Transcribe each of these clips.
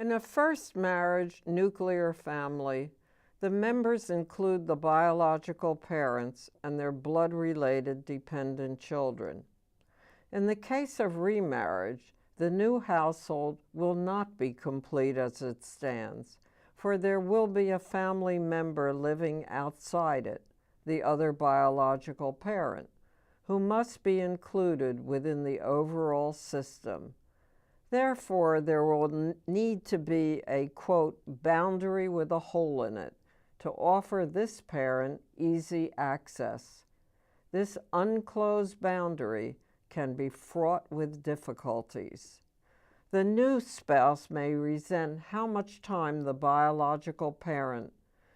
In a first marriage nuclear family, the members include the biological parents and their blood-related dependent children. In the case of remarriage, the new household will not be complete as it stands, for there will be a family member living outside it, the other biological parent, who must be included within the overall system. Therefore, there will need to be a, quote, boundary with a hole in it to offer this parent easy access. This unclosed boundary can be fraught with difficulties. The new spouse may resent how much time the biological parent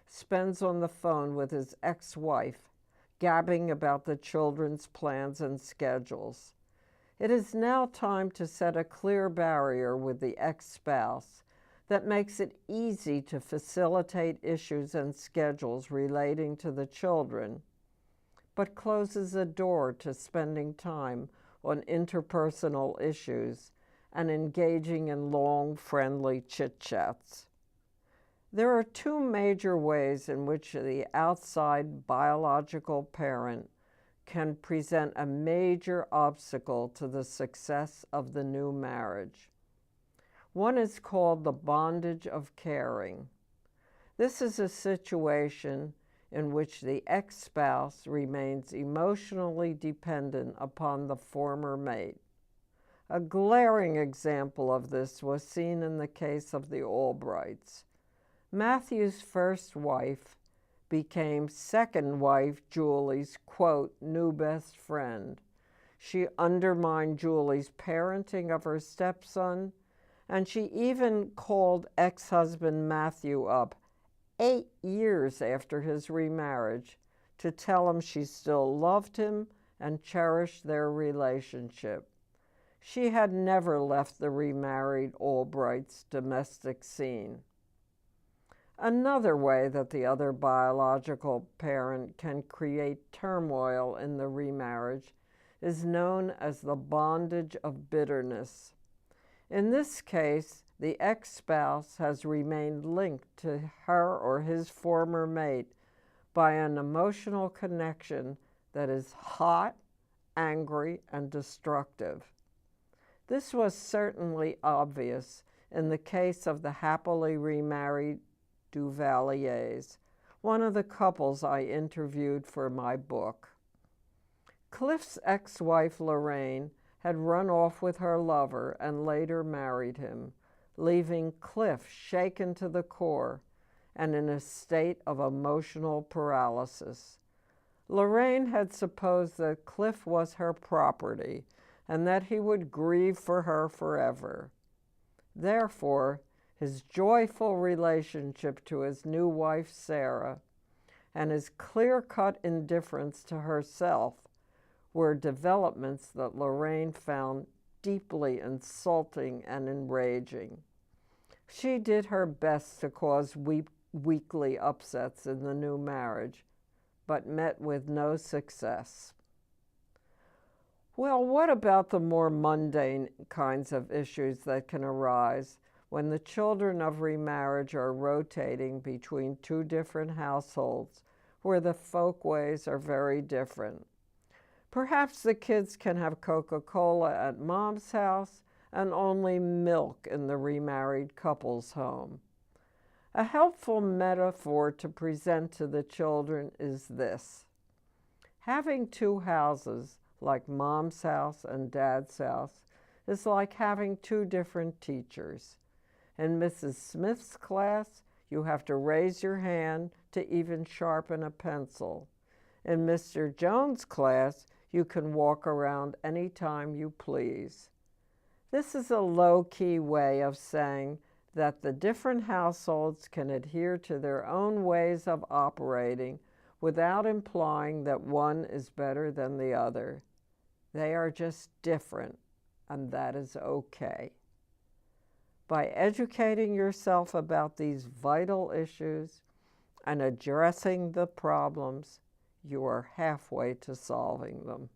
spends on the phone with his ex-wife, gabbing about the children's plans and schedules. It is now time to set a clear barrier with the ex-spouse that makes it easy to facilitate issues and schedules relating to the children, but closes a door to spending time on interpersonal issues and engaging in long, friendly chit-chats. There are two major ways in which the outside biological parent can present a major obstacle to the success of the new marriage. One is called the bondage of caring. This is a situation in which the ex-spouse remains emotionally dependent upon the former mate. A glaring example of this was seen in the case of the Albrights. Matthew's first wife became second wife Julie's, quote, new best friend. She undermined Julie's parenting of her stepson, and she even called ex-husband Matthew up 8 years after his remarriage to tell him she still loved him and cherished their relationship. She had never left the remarried Albrights' domestic scene. Another way that the other biological parent can create turmoil in the remarriage is known as the bondage of bitterness. In this case, the ex-spouse has remained linked to her or his former mate by an emotional connection that is hot, angry, and destructive. This was certainly obvious in the case of the happily remarried Duvaliers, one of the couples I interviewed for my book. Cliff's ex-wife Lorraine had run off with her lover and later married him, leaving Cliff shaken to the core and in a state of emotional paralysis. Lorraine had supposed that Cliff was her property and that he would grieve for her forever. Therefore, his joyful relationship to his new wife, Sarah, and his clear-cut indifference to herself were developments that Lorraine found deeply insulting and enraging. She did her best to cause weekly upsets in the new marriage, but met with no success. Well, what about the more mundane kinds of issues that can arise when the children of remarriage are rotating between two different households where the folkways are very different? Perhaps the kids can have Coca-Cola at mom's house and only milk in the remarried couple's home. A helpful metaphor to present to the children is this. Having two houses, like mom's house and dad's house, is like having two different teachers. In Mrs. Smith's class, you have to raise your hand to even sharpen a pencil. In Mr. Jones' class, you can walk around anytime you please. This is a low-key way of saying that the different households can adhere to their own ways of operating without implying that one is better than the other. They are just different, and that is okay. By educating yourself about these vital issues and addressing the problems, you are halfway to solving them.